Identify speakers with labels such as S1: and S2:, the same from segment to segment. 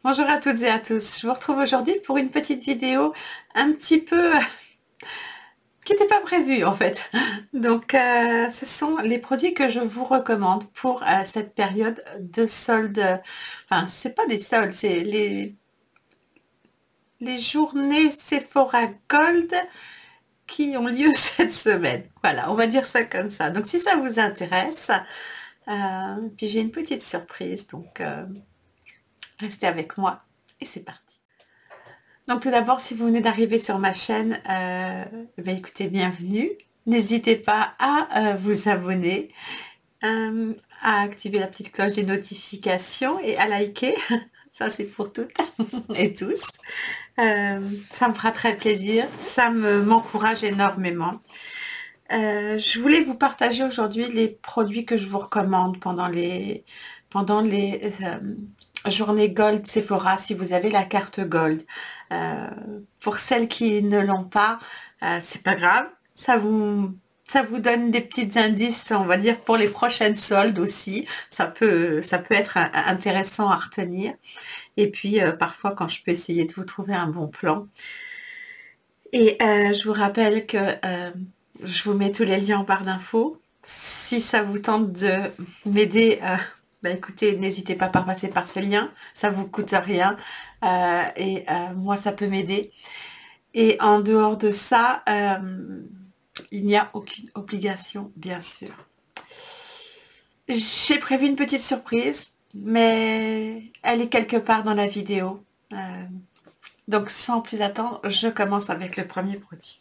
S1: Bonjour à toutes et à tous, je vous retrouve aujourd'hui pour une petite vidéo un petit peu qui n'était pas prévue en fait. Donc ce sont les produits que je vous recommande pour cette période de soldes. Enfin, c'est pas des soldes, c'est les journées Sephora Gold qui ont lieu cette semaine. Voilà, on va dire ça comme ça. Donc si ça vous intéresse, puis j'ai une petite surprise, donc restez avec moi et c'est parti. Donc tout d'abord, si vous venez d'arriver sur ma chaîne, écoutez, bienvenue. N'hésitez pas à vous abonner, à activer la petite cloche des notifications et à liker. Ça, c'est pour toutes et tous. Ça me fera très plaisir. Ça m'encourage énormément. Je voulais vous partager aujourd'hui les produits que je vous recommande pendant les journée Gold Sephora si vous avez la carte Gold. Pour celles qui ne l'ont pas, c'est pas grave, ça vous donne des petits indices, on va dire, pour les prochaines soldes aussi. Ça peut être intéressant à retenir. Et puis parfois quand je peux essayer de vous trouver un bon plan. Et je vous rappelle que je vous mets tous les liens en barre d'infos. Si ça vous tente de m'aider, écoutez, n'hésitez pas à passer par ces liens, ça vous coûte rien moi ça peut m'aider. Et en dehors de ça, il n'y a aucune obligation, bien sûr. J'ai prévu une petite surprise, mais elle est quelque part dans la vidéo. Donc sans plus attendre, je commence avec le premier produit.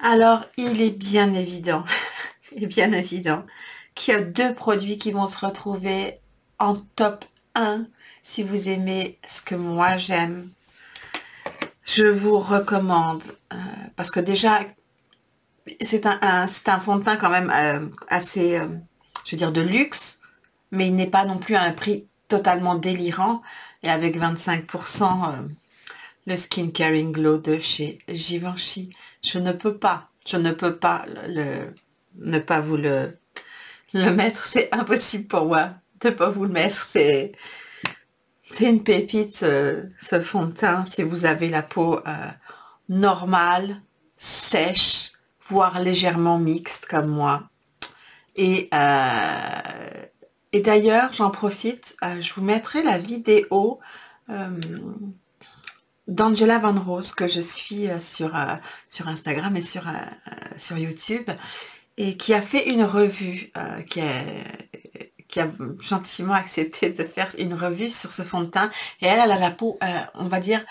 S1: Alors, il est bien évident, qu'il y a deux produits qui vont se retrouver en top 1 si vous aimez ce que moi j'aime. Je vous recommande, parce que déjà, c'est un fond de teint quand même assez, je veux dire, de luxe, mais il n'est pas non plus à un prix totalement délirant, et avec 25%, le Skin Caring Glow de chez Givenchy. Je ne peux pas ne pas vous le mettre, c'est impossible pour moi de pas vous le mettre, c'est une pépite ce fond de teint si vous avez la peau normale, sèche, voire légèrement mixte comme moi. Et d'ailleurs, j'en profite, je vous mettrai la vidéo d'Angela Van Rose que je suis sur Instagram et sur YouTube, et qui a fait une revue, qui a gentiment accepté de faire une revue sur ce fond de teint. Et elle a la peau, on va dire,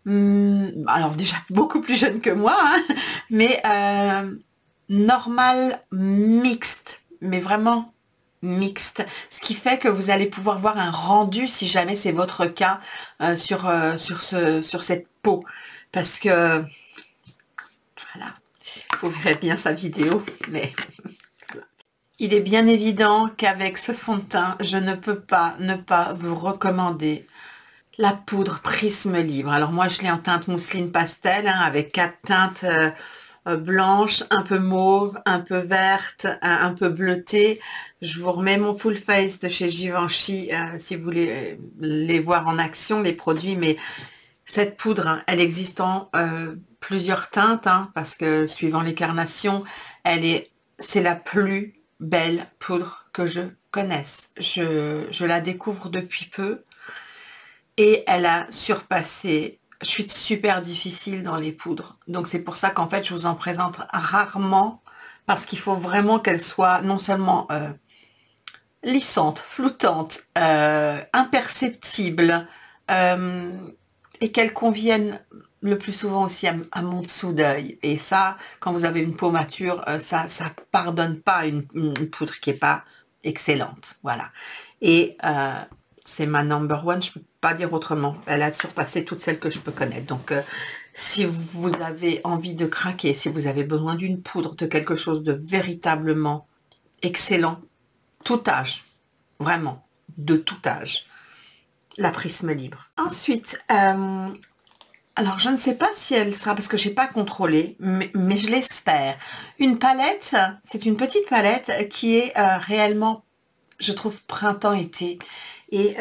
S1: alors déjà beaucoup plus jeune que moi, hein, mais normale, mixte, mais vraiment mixte, ce qui fait que vous allez pouvoir voir un rendu si jamais c'est votre cas sur cette peau, parce que voilà, vous verrez bien sa vidéo, mais voilà. Il est bien évident qu'avec ce fond de teint, je ne peux pas ne pas vous recommander la poudre Prisme Libre. Alors moi je l'ai en teinte mousseline pastel, hein, avec 4 teintes blanche, un peu mauve, un peu verte, un peu bleutée. Je vous remets mon full face de chez Givenchy si vous voulez les voir en action, les produits. Mais cette poudre, hein, elle existe en plusieurs teintes, hein, parce que suivant les carnations, c'est la plus belle poudre que je connaisse. Je la découvre depuis peu et elle a surpassé. Je suis super difficile dans les poudres, donc c'est pour ça qu'en fait je vous en présente rarement, parce qu'il faut vraiment qu'elle soit non seulement lissante, floutante, imperceptible, et qu'elle convienne le plus souvent aussi à mon dessous d'œil. Et ça, quand vous avez une peau mature, ça pardonne pas une poudre qui est pas excellente. Voilà. Et c'est ma number one, je peux pas dire autrement. Elle a surpassé toutes celles que je peux connaître. Donc, si vous avez envie de craquer, si vous avez besoin d'une poudre, de quelque chose de véritablement excellent, tout âge, vraiment, de tout âge, la Prisme Libre. Ensuite, alors je ne sais pas si elle sera, parce que j'ai pas contrôlé, mais je l'espère. Une palette, c'est une petite palette qui est réellement, je trouve, printemps-été. et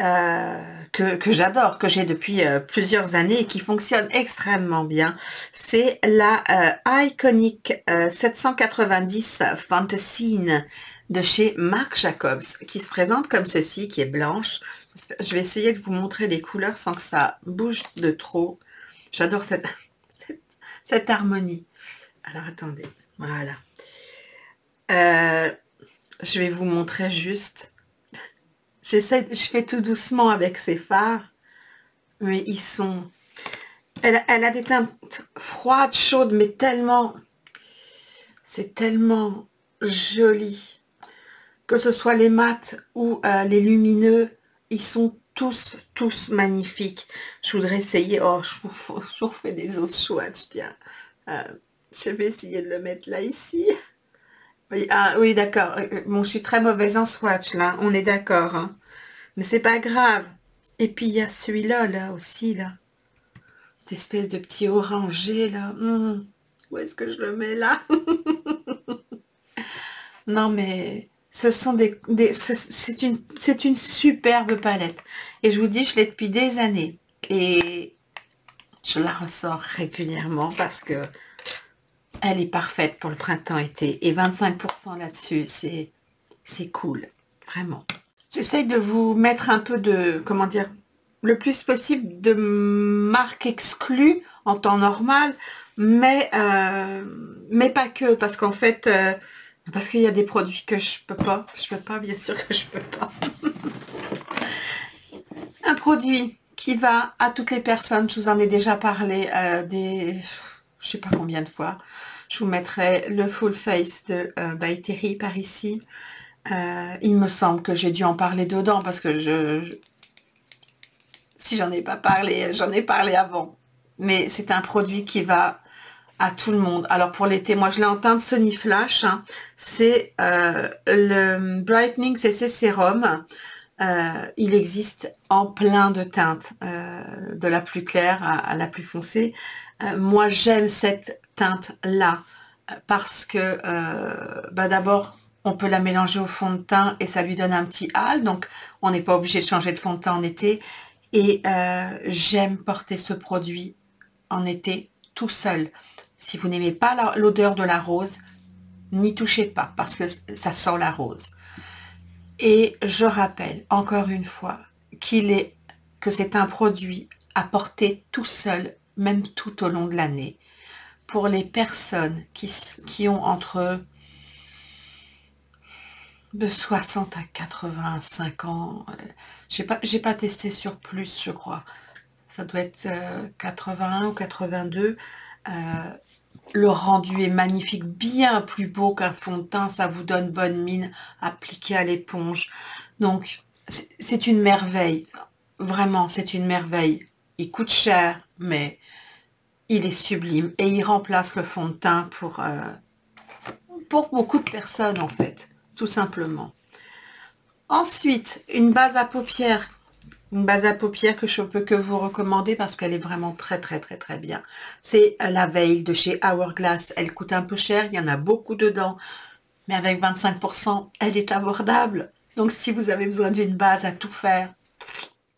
S1: que j'adore, que j'ai depuis plusieurs années et qui fonctionne extrêmement bien. C'est la Iconic 790 Fantasine de chez Marc Jacobs, qui se présente comme ceci, qui est blanche. Je vais essayer de vous montrer les couleurs sans que ça bouge de trop. J'adore cette harmonie. Alors attendez, voilà. Je vais vous montrer juste. Je fais tout doucement avec ces fards, mais ils sont... Elle a des teintes froides, chaudes, mais tellement... C'est tellement joli. Que ce soit les mats ou les lumineux, ils sont tous magnifiques. Je voudrais essayer... Oh, je vous refais des autres swatchs, tiens. Je vais essayer de le mettre là, ici. Oui, ah, oui, d'accord. Bon, je suis très mauvaise en swatch, là. On est d'accord, hein. Mais c'est pas grave. Et puis, il y a celui-là, là, aussi, là. Cette espèce de petit orangé, là. Où est-ce que je le mets, là? Non, mais ce sont c'est une superbe palette. Et je vous dis, je l'ai depuis des années. Et je la ressors régulièrement parce que elle est parfaite pour le printemps-été. Et 25% là-dessus, c'est cool. Vraiment. J'essaye de vous mettre un peu de, comment dire, le plus possible de marques exclues en temps normal, mais pas que, parce qu'en fait, parce qu'il y a des produits que je peux pas, bien sûr que je peux pas. Un produit qui va à toutes les personnes, je vous en ai déjà parlé je sais pas combien de fois. Je vous mettrai le Full Face de By Terry par ici. Il me semble que j'ai dû en parler dedans parce que si j'en ai pas parlé, j'en ai parlé avant. Mais c'est un produit qui va à tout le monde. Alors pour l'été, moi je l'ai en teinte Sony Flash. Hein. C'est le Brightening CC Sérum. Il existe en plein de teintes, de la plus claire à la plus foncée. Moi j'aime cette teinte-là parce que d'abord on peut la mélanger au fond de teint et ça lui donne un petit hâle, donc on n'est pas obligé de changer de fond de teint en été. Et j'aime porter ce produit en été tout seul. Si vous n'aimez pas l'odeur de la rose, n'y touchez pas parce que ça sent la rose. Et je rappelle encore une fois que c'est un produit à porter tout seul, même tout au long de l'année. Pour les personnes qui ont entre de 60 à 85 ans, j'ai pas testé sur plus, je crois. Ça doit être 81 ou 82. Le rendu est magnifique, bien plus beau qu'un fond de teint, ça vous donne bonne mine, appliqué à l'éponge. Donc, c'est une merveille, vraiment, c'est une merveille. Il coûte cher, mais il est sublime et il remplace le fond de teint pour beaucoup de personnes, en fait, tout simplement. Ensuite, une base à paupières que je peux que vous recommander parce qu'elle est vraiment très bien. C'est la Veil de chez Hourglass. Elle coûte un peu cher, il y en a beaucoup dedans, mais avec 25%, elle est abordable. Donc si vous avez besoin d'une base à tout faire,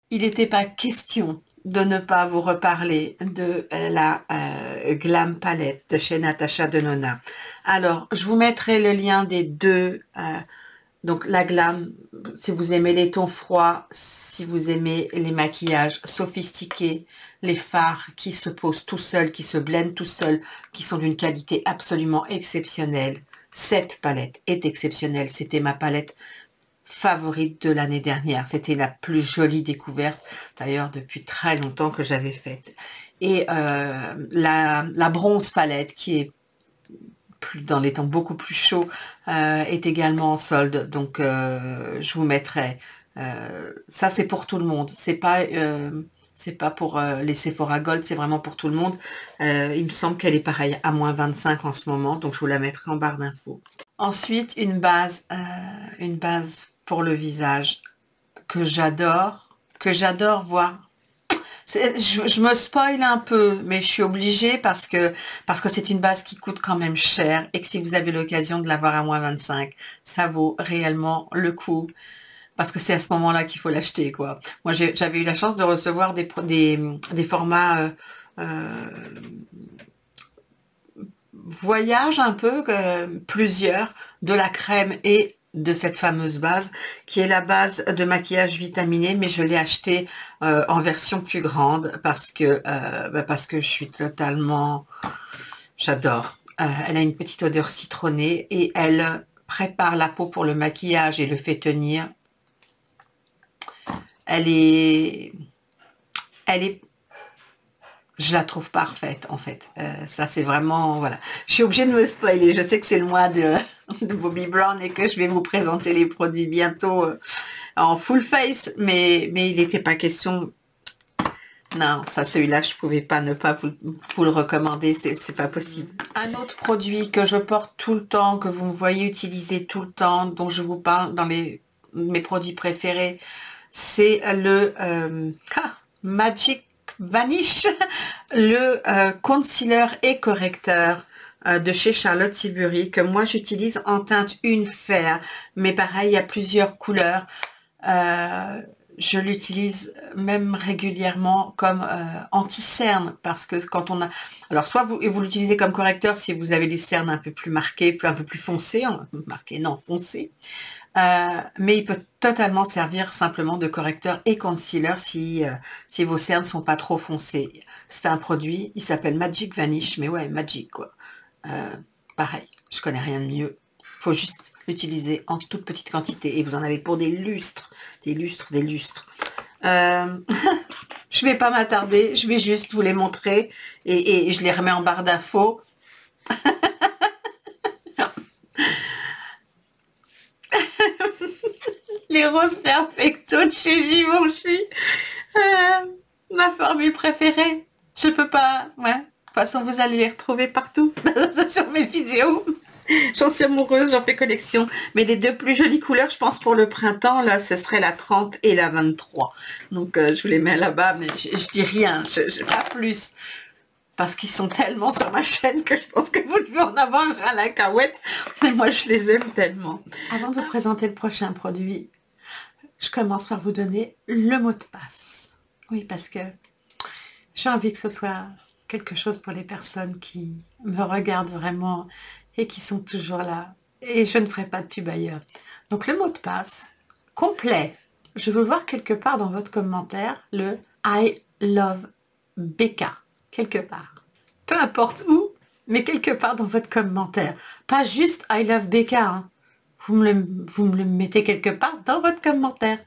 S1: il n'était pas question de ne pas vous reparler de la Glam Palette de chez Natasha Denona. Alors, je vous mettrai le lien des deux. Donc la Glam, si vous aimez les tons froids, si vous aimez les maquillages sophistiqués, les fards qui se posent tout seuls, qui se blendent tout seuls, qui sont d'une qualité absolument exceptionnelle. Cette palette est exceptionnelle. C'était ma palette favorite de l'année dernière. C'était la plus jolie découverte, d'ailleurs, depuis très longtemps que j'avais faite. Et la bronze palette, qui est dans les temps beaucoup plus chauds, est également en solde. Donc, je vous mettrai. Ça, c'est pour tout le monde. C'est pas pour les Sephora Gold, c'est vraiment pour tout le monde. Il me semble qu'elle est pareille à moins 25 en ce moment, donc je vous la mettrai en barre d'infos. Ensuite, une base pour le visage que j'adore voir. Je me spoil un peu, mais je suis obligée parce que c'est une base qui coûte quand même cher et que si vous avez l'occasion de l'avoir à moins 25, ça vaut réellement le coup. parce que c'est à ce moment-là qu'il faut l'acheter, quoi. Moi, j'avais eu la chance de recevoir des formats voyage un peu, plusieurs, de la crème et de cette fameuse base, qui est la base de maquillage vitaminé, mais je l'ai acheté en version plus grande parce que je suis totalement... J'adore. Elle a une petite odeur citronnée et elle prépare la peau pour le maquillage et le fait tenir. Elle est... Elle est... Je la trouve parfaite, en fait. Ça, c'est vraiment... Voilà. Je suis obligée de me spoiler. Je sais que c'est le mois de Bobbi Brown et que je vais vous présenter les produits bientôt en full face. Mais il n'était pas question... Non, ça, celui-là, je pouvais pas ne pas vous le recommander. C'est pas possible. Un autre produit que je porte tout le temps, que vous me voyez utiliser tout le temps, dont je vous parle dans mes produits préférés, c'est le Magic Vanish, le concealer et correcteur de chez Charlotte Tilbury, que moi j'utilise en teinte une fer, mais pareil, il y a plusieurs couleurs. Je l'utilise même régulièrement comme anti-cerne, parce que quand on a... Alors, soit vous l'utilisez comme correcteur si vous avez les cernes un peu plus marquées, un peu plus foncées, marquées, non, foncées. Mais il peut totalement servir simplement de correcteur et concealer si vos cernes sont pas trop foncées. C'est un produit, il s'appelle Magic Vanish, mais ouais, Magic, quoi. Pareil, je connais rien de mieux. Faut juste l'utiliser en toute petite quantité et vous en avez pour des lustres, des lustres, des lustres. Je vais pas m'attarder, je vais juste vous les montrer et je les remets en barre d'infos. Les roses perfecto de chez Givenchy. Ma formule préférée. Je peux pas... Ouais. De toute façon, vous allez les retrouver partout sur mes vidéos. J'en suis amoureuse, j'en fais collection. Mais les deux plus jolies couleurs, je pense, pour le printemps, là, ce serait la 30 et la 23. Donc, je vous les mets là-bas, mais je dis rien, pas plus. Parce qu'ils sont tellement sur ma chaîne que je pense que vous devez en avoir à la cacahuète. Mais moi, je les aime tellement. Avant de vous présenter le prochain produit, je commence par vous donner le mot de passe. Oui, parce que j'ai envie que ce soit quelque chose pour les personnes qui me regardent vraiment et qui sont toujours là. Et je ne ferai pas de pub ailleurs. Donc, le mot de passe complet. Je veux voir quelque part dans votre commentaire le I love Becca. Quelque part. Peu importe où, mais quelque part dans votre commentaire. Pas juste I love Becca. Hein. Vous me le mettez quelque part dans votre commentaire.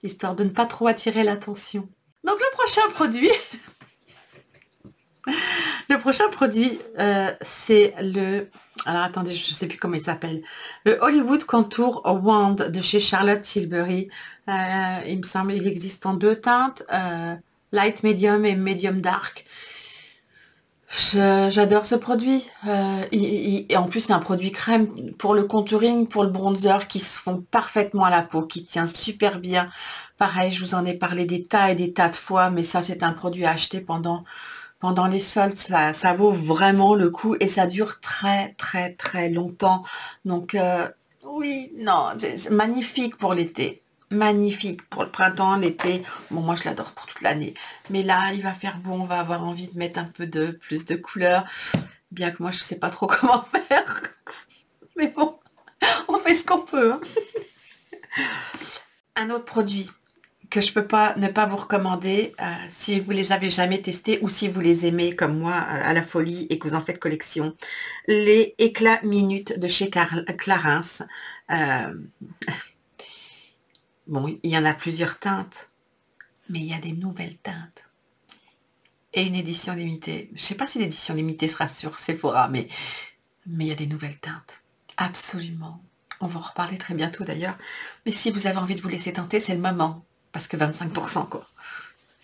S1: Histoire de ne pas trop attirer l'attention. Donc le prochain produit... Le prochain produit, c'est le... Alors attendez, je ne sais plus comment il s'appelle. Le Hollywood Contour Wand de chez Charlotte Tilbury. Il me semble qu'il existe en deux teintes. Light Medium et Medium Dark. J'adore ce produit. Et en plus, c'est un produit crème pour le contouring, pour le bronzer, qui se font parfaitement à la peau, qui tient super bien. Pareil, je vous en ai parlé des tas et des tas de fois, mais ça, c'est un produit à acheter pendant les soldes. Ça vaut vraiment le coup et ça dure très, très, très longtemps. Donc, oui, non, c'est magnifique pour l'été. Magnifique pour le printemps, l'été. Bon, moi, je l'adore pour toute l'année. Mais là, il va faire beau, on va avoir envie de mettre un peu plus de couleurs. Bien que moi, je sais pas trop comment faire. Mais bon, on fait ce qu'on peut. Hein. Un autre produit que je peux pas ne pas vous recommander si vous les avez jamais testés ou si vous les aimez comme moi à la folie et que vous en faites collection. Les éclats minutes de chez Clarins. Bon, il y en a plusieurs teintes, mais il y a des nouvelles teintes. Et une édition limitée. Je ne sais pas si l'édition limitée sera sur Sephora, mais il y a des nouvelles teintes. Absolument. On va en reparler très bientôt d'ailleurs. Mais si vous avez envie de vous laisser tenter, c'est le moment. Parce que 25%, quoi.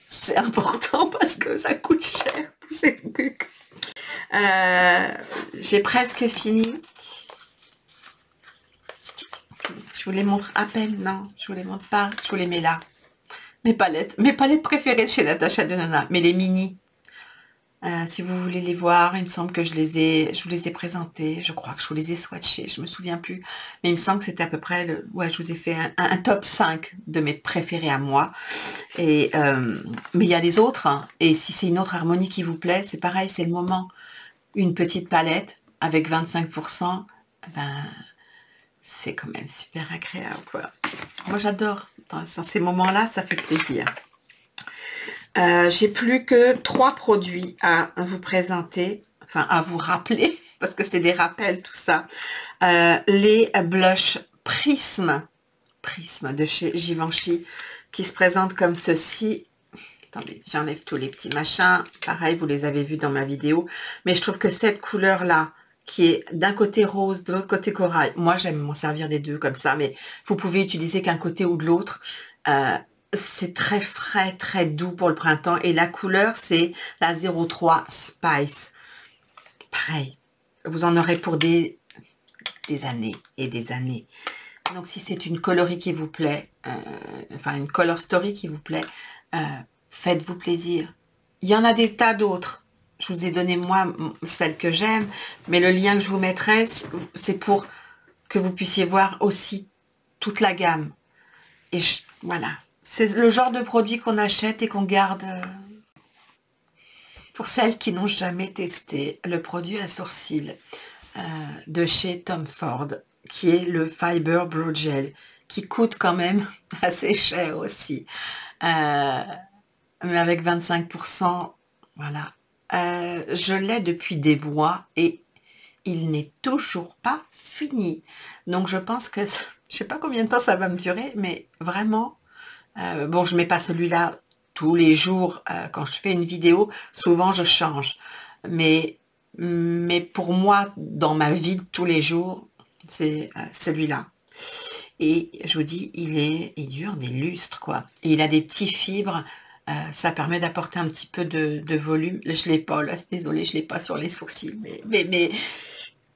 S1: C'est important parce que ça coûte cher, tous ces trucs. J'ai presque fini. Je vous les montre à peine, non, je vous les montre pas, je vous les mets là. Mes palettes préférées de chez Natasha Denona, mais les mini. Si vous voulez les voir, il me semble que je vous les ai présentés. Je crois que je vous les ai swatchés, je me souviens plus. Mais il me semble que c'était à peu près, ouais, je vous ai fait un top 5 de mes préférés à moi. Et, mais il y a les autres, hein. Et si c'est une autre harmonie qui vous plaît, c'est pareil, c'est le moment. Une petite palette avec 25%, ben, c'est quand même super agréable, quoi. Moi, j'adore. Dans ces moments-là, ça fait plaisir. J'ai plus que 3 produits à vous présenter, enfin à vous rappeler, parce que c'est des rappels tout ça. Les blushs Prisme de chez Givenchy, qui se présentent comme ceci. Attendez, j'enlève tous les petits machins. Pareil, vous les avez vus dans ma vidéo. Mais je trouve que cette couleur-là, qui est d'un côté rose, de l'autre côté corail, moi j'aime m'en servir des deux comme ça, mais vous pouvez utiliser qu'un côté ou de l'autre. C'est très frais, très doux pour le printemps. Et la couleur, c'est la 03 Spice. Pareil, vous en aurez pour des années et des années. Donc, si c'est une coloris qui vous plaît, enfin une color story qui vous plaît, faites-vous plaisir. Il y en a des tas d'autres. Je vous ai donné, moi, celle que j'aime. Mais le lien que je vous mettrai, c'est pour que vous puissiez voir aussi toute la gamme. Et voilà. C'est le genre de produit qu'on achète et qu'on garde. Pour celles qui n'ont jamais testé le produit à sourcils de chez Tom Ford, qui est le Fiber Brow Gel, qui coûte quand même assez cher aussi. Mais avec 25%, voilà. Je l'ai depuis des mois et il n'est toujours pas fini. Donc je pense que, je sais pas combien de temps ça va me durer, mais vraiment, bon, je mets pas celui-là tous les jours. Quand je fais une vidéo, souvent je change. Mais pour moi, dans ma vie de tous les jours, c'est celui-là. Et je vous dis, il dure des lustres, quoi. Et il a des petits fibres. Ça permet d'apporter un petit peu de volume. Je l'ai pas, là, désolée, je l'ai pas sur les sourcils.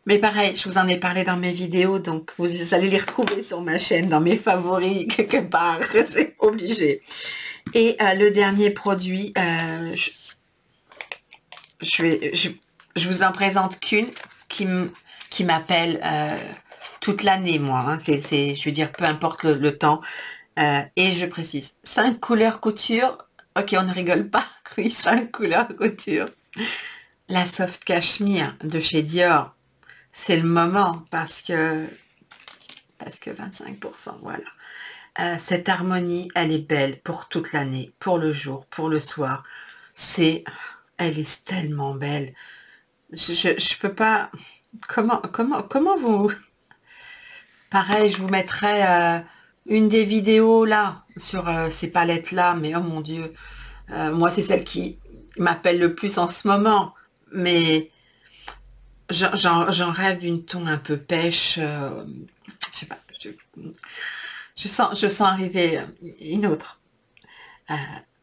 S1: Mais pareil, je vous en ai parlé dans mes vidéos, donc vous allez les retrouver sur ma chaîne, dans mes favoris, quelque part, c'est obligé. Et le dernier produit, je vous en présente qu'une qui m'appelle toute l'année, moi. Hein, je veux dire, peu importe le temps. Et je précise, 5 couleurs couture. Ok, on ne rigole pas. Oui, 5 couleurs couture. La Soft Cashmere de chez Dior. C'est le moment parce que 25%, voilà. Cette harmonie, elle est belle pour toute l'année, pour le jour, pour le soir. Elle est tellement belle. Je peux pas. Comment vous. Pareil, je vous mettrai une des vidéos là sur ces palettes là, mais oh mon Dieu, moi c'est celle qui m'appelle le plus en ce moment. Mais j'en rêve d'une ton un peu pêche. Je sais pas. Je sens arriver une autre.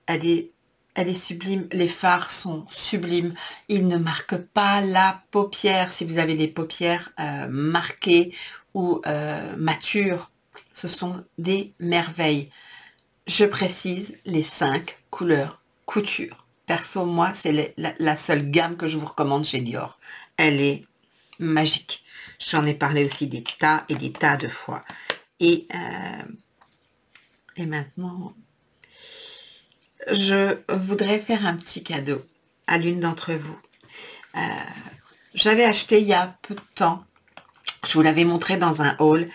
S1: Elle est sublime. Les fards sont sublimes. Ils ne marquent pas la paupière. Si vous avez les paupières marquées ou matures, ce sont des merveilles. Je précise les 5 couleurs couture. Perso, moi, c'est la seule gamme que je vous recommande chez Dior. Elle est magique. J'en ai parlé aussi des tas et des tas de fois. Et maintenant, je voudrais faire un petit cadeau à l'une d'entre vous. J'avais acheté il y a peu de temps, je vous l'avais montré dans un haul,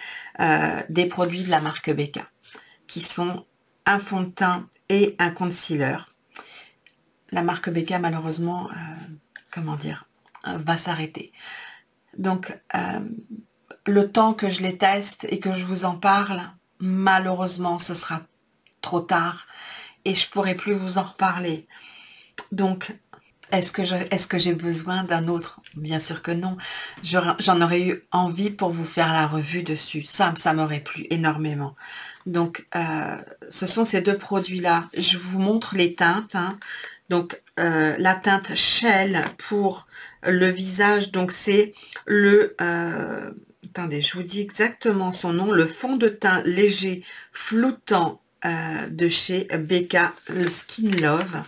S1: des produits de la marque Becca, qui sont un fond de teint et un concealer. La marque Becca, malheureusement, comment dire, va s'arrêter. Donc, le temps que je les teste et que je vous en parle, malheureusement, ce sera trop tard et je pourrai plus vous en reparler. Donc, est-ce que j'ai besoin d'un autre? Bien sûr que non. J'en aurais eu envie pour vous faire la revue dessus. Ça m'aurait plu énormément. Donc, ce sont ces deux produits-là. Je vous montre les teintes. Hein. Donc, la teinte Shell pour le visage. Donc, c'est le... attendez, je vous dis exactement son nom. Le fond de teint léger floutant de chez Becca, le Skin Love.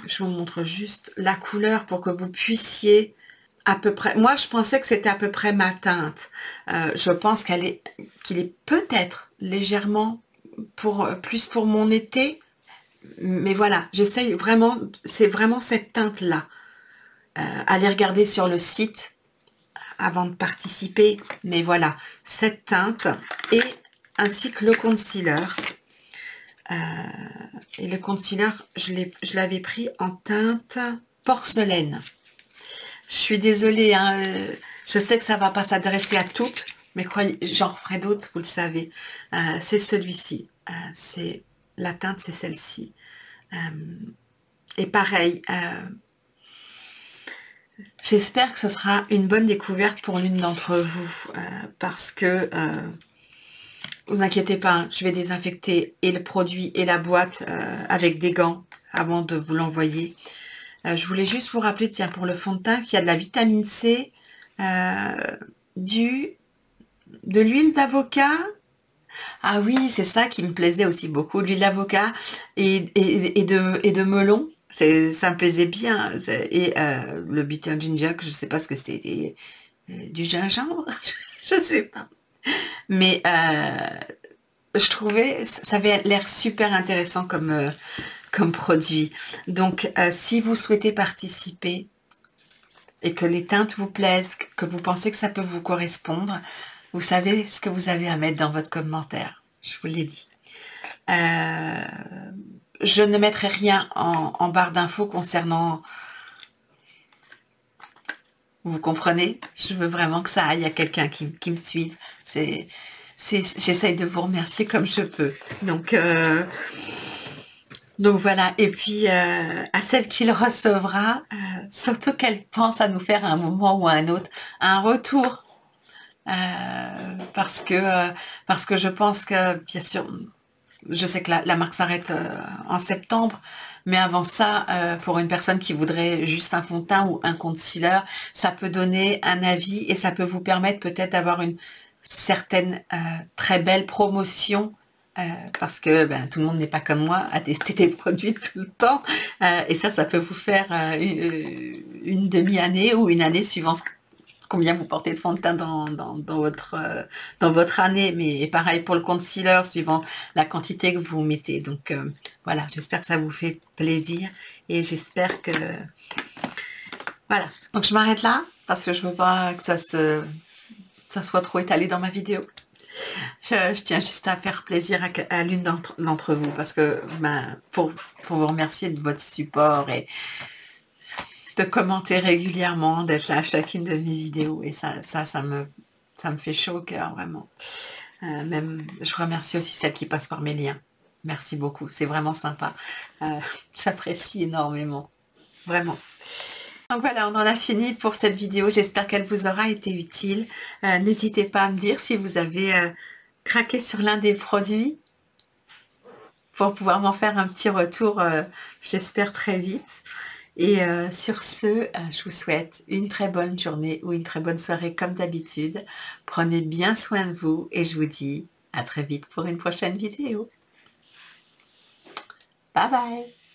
S1: je vous montre juste la couleur pour que vous puissiez à peu près... Moi, je pensais que c'était à peu près ma teinte. Je pense qu'il est peut-être légèrement plus pour mon été. Mais voilà, j'essaye vraiment, c'est vraiment cette teinte-là. Allez regarder sur le site avant de participer. Mais voilà, cette teinte et ainsi que le concealer. Et le concealer, je l'avais pris en teinte porcelaine. Je suis désolée, hein, je sais que ça va pas s'adresser à toutes, mais croyez, j'en referai d'autres, vous le savez. C'est celui-ci. La teinte, c'est celle-ci. Et pareil, j'espère que ce sera une bonne découverte pour l'une d'entre vous, parce que vous inquiétez pas, hein, je vais désinfecter et le produit et la boîte avec des gants avant de vous l'envoyer. Je voulais juste vous rappeler, tiens, pour le fond de teint, qu'il y a de la vitamine C, de l'huile d'avocat. Ah oui, c'est ça qui me plaisait aussi beaucoup, l'huile d'avocat et de melon. Ça me plaisait bien. Et le bitter ginger, que je ne sais pas ce que c'était, du gingembre, je ne sais pas. Mais je trouvais, ça avait l'air super intéressant comme produit. Donc, si vous souhaitez participer et que les teintes vous plaisent, que vous pensez que ça peut vous correspondre, vous savez ce que vous avez à mettre dans votre commentaire. Je vous l'ai dit. Je ne mettrai rien en barre d'infos concernant... Vous comprenez? Je veux vraiment que ça aille à quelqu'un qui me suive. J'essaye de vous remercier comme je peux. Donc voilà. Et puis à celle qui le recevra, surtout qu'elle pense à nous faire à un moment ou à un autre un retour. Parce que je pense que, bien sûr, je sais que la marque s'arrête en septembre, mais avant ça, pour une personne qui voudrait juste un fond de teint ou un concealer, ça peut donner un avis et ça peut vous permettre peut-être d'avoir une certaine très belle promotion, parce que tout le monde n'est pas comme moi à tester des produits tout le temps, et ça peut vous faire une demi-année ou une année suivant combien vous portez de fond de teint dans votre année, mais pareil pour le concealer, suivant la quantité que vous mettez. Donc voilà, j'espère que ça vous fait plaisir et j'espère que... Voilà, donc je m'arrête là, parce que je veux pas que ça soit trop étalé dans ma vidéo. Je tiens juste à faire plaisir à l'une d'entre vous, parce que pour vous remercier de votre support et de commenter régulièrement, d'être là à chacune de mes vidéos, et ça me fait chaud au cœur, vraiment. Même, je remercie aussi celles qui passent par mes liens. Merci beaucoup, c'est vraiment sympa. J'apprécie énormément, vraiment. Donc voilà, on en a fini pour cette vidéo. J'espère qu'elle vous aura été utile. N'hésitez pas à me dire si vous avez craqué sur l'un des produits, pour pouvoir m'en faire un petit retour, j'espère très vite. Et sur ce, je vous souhaite une très bonne journée ou une très bonne soirée comme d'habitude. Prenez bien soin de vous et je vous dis à très vite pour une prochaine vidéo. Bye bye!